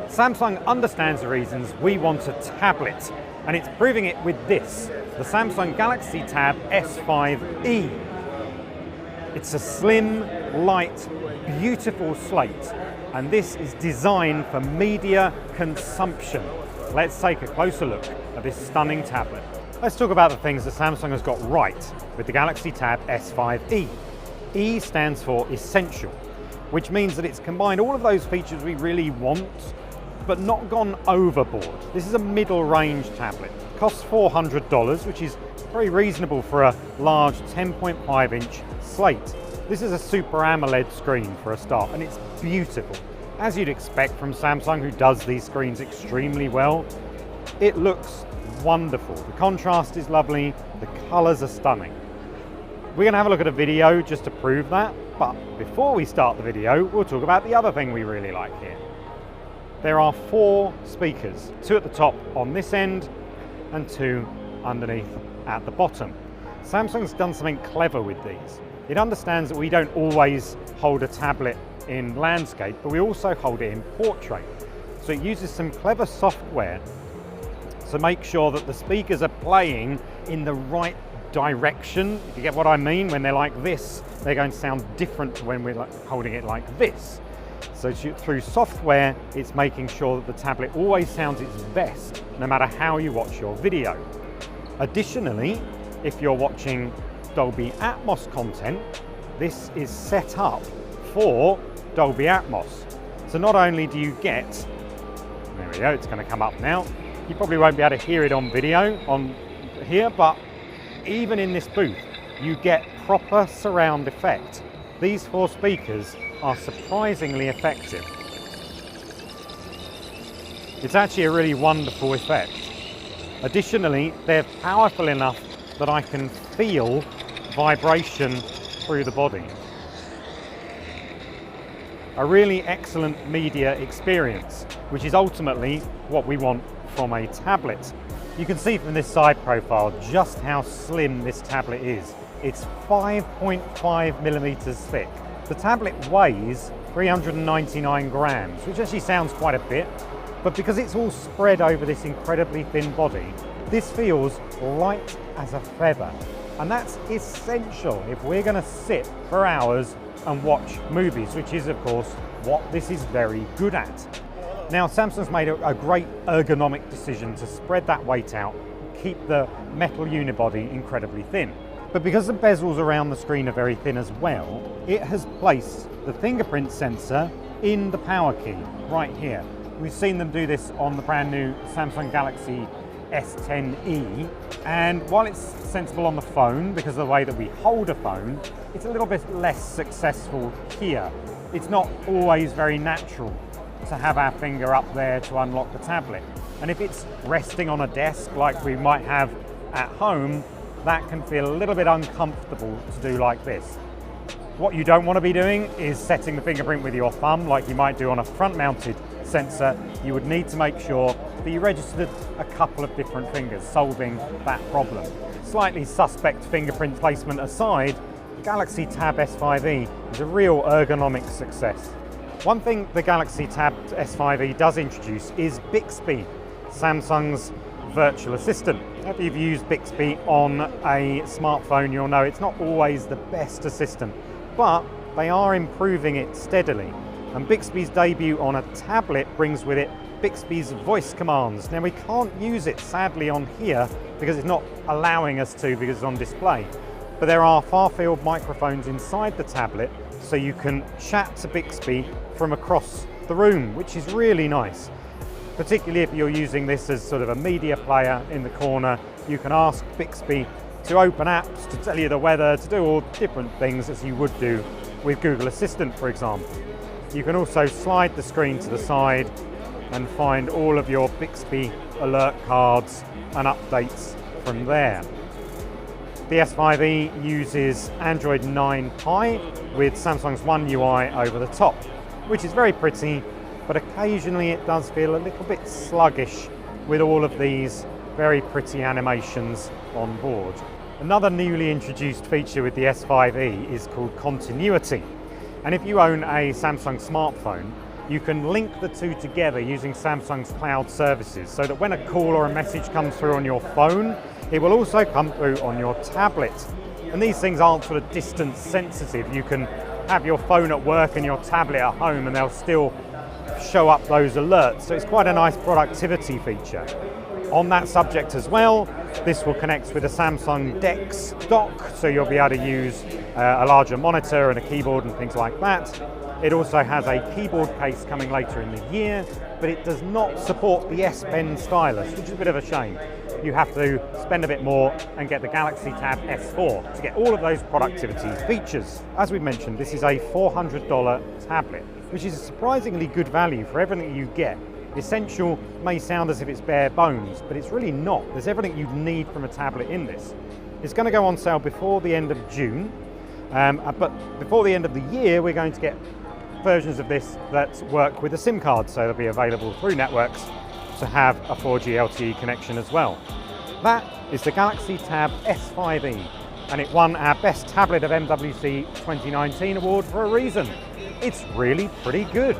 Samsung understands the reasons we want a tablet, and it's proving it with this, the Samsung Galaxy Tab S5e. It's a slim, light, beautiful slate, and this is designed for media consumption. Let's take a closer look at this stunning tablet. Let's talk about the things that Samsung has got right with the Galaxy Tab S5e. E stands for essential, which means that it's combined all of those features we really want, but not gone overboard. This is a middle range tablet. It costs $400, which is very reasonable for a large 10.5 inch slate. This is a Super AMOLED screen for a start, and it's beautiful. As you'd expect from Samsung, who does these screens extremely well, it looks wonderful. The contrast is lovely, the colors are stunning. We're gonna have a look at a video just to prove that, but before we start the video, we'll talk about the other thing we really like here. There are 4 speakers, 2 at the top on this end and 2 underneath at the bottom. Samsung's done something clever with these. It understands that we don't always hold a tablet in landscape, but we also hold it in portrait. So it uses some clever software to make sure that the speakers are playing in the right direction. If you get what I mean, when they're like this, they're going to sound different to when we're holding it like this. So through software, it's making sure that the tablet always sounds its best, no matter how you watch your video. Additionally, if you're watching Dolby Atmos content, this is set up for Dolby Atmos. So not only do you get, there we go, it's going to come up now. You probably won't be able to hear it on video on here, but even in this booth, you get proper surround effect. These 4 speakers are surprisingly effective. It's actually a really wonderful effect. Additionally, they're powerful enough that I can feel vibration through the body. A really excellent media experience, which is ultimately what we want from a tablet. You can see from this side profile just how slim this tablet is. It's 5.5 millimeters thick. The tablet weighs 399 grams, which actually sounds quite a bit, but because it's all spread over this incredibly thin body, this feels light as a feather. And that's essential if we're going to sit for hours and watch movies, which is, of course, what this is very good at. Now, Samsung's made a great ergonomic decision to spread that weight out, keep the metal unibody incredibly thin. But because the bezels around the screen are very thin as well, it has placed the fingerprint sensor in the power key right here. We've seen them do this on the brand new Samsung Galaxy S10e, and while it's sensible on the phone because of the way that we hold a phone, it's a little bit less successful here. It's not always very natural to have our finger up there to unlock the tablet. And if it's resting on a desk like we might have at home, that can feel a little bit uncomfortable to do like this. What you don't want to be doing is setting the fingerprint with your thumb like you might do on a front-mounted sensor. You would need to make sure that you registered a couple of different fingers, solving that problem. Slightly suspect fingerprint placement aside, the Galaxy Tab S5e is a real ergonomic success. One thing the Galaxy Tab S5e does introduce is Bixby, Samsung's virtual assistant. If you've used Bixby on a smartphone, you'll know it's not always the best assistant, but they are improving it steadily. And Bixby's debut on a tablet brings with it Bixby's voice commands. Now, we can't use it sadly on here because it's not allowing us to because it's on display. But there are far-field microphones inside the tablet, so you can chat to Bixby from across the room, which is really nice. Particularly if you're using this as sort of a media player in the corner, you can ask Bixby to open apps, to tell you the weather, to do all different things as you would do with Google Assistant, for example. You can also slide the screen to the side and find all of your Bixby alert cards and updates from there. The S5e uses Android 9 Pie with Samsung's One UI over the top, which is very pretty, but occasionally it does feel a little bit sluggish with all of these very pretty animations on board. Another newly introduced feature with the S5e is called continuity. And if you own a Samsung smartphone, you can link the two together using Samsung's cloud services so that when a call or a message comes through on your phone, it will also come through on your tablet. And these things aren't sort of distance sensitive. You can have your phone at work and your tablet at home and they'll still show up those alerts. So it's quite a nice productivity feature. On that subject as well, this will connect with a Samsung DeX dock, so you'll be able to use a larger monitor and a keyboard and things like that. It also has a keyboard case coming later in the year, but it does not support the S Pen stylus, which is a bit of a shame. You have to spend a bit more and get the Galaxy Tab S4 to get all of those productivity features. As we mentioned, this is a $400 tablet, which is a surprisingly good value for everything you get. Essential may sound as if it's bare bones, but it's really not. There's everything you need from a tablet in this. It's going to go on sale before the end of June, but before the end of the year, we're going to get versions of this that work with a SIM card, so they'll be available through networks to have a 4G LTE connection as well. That is the Galaxy Tab S5e, and it won our Best Tablet of MWC 2019 award for a reason. It's really pretty good.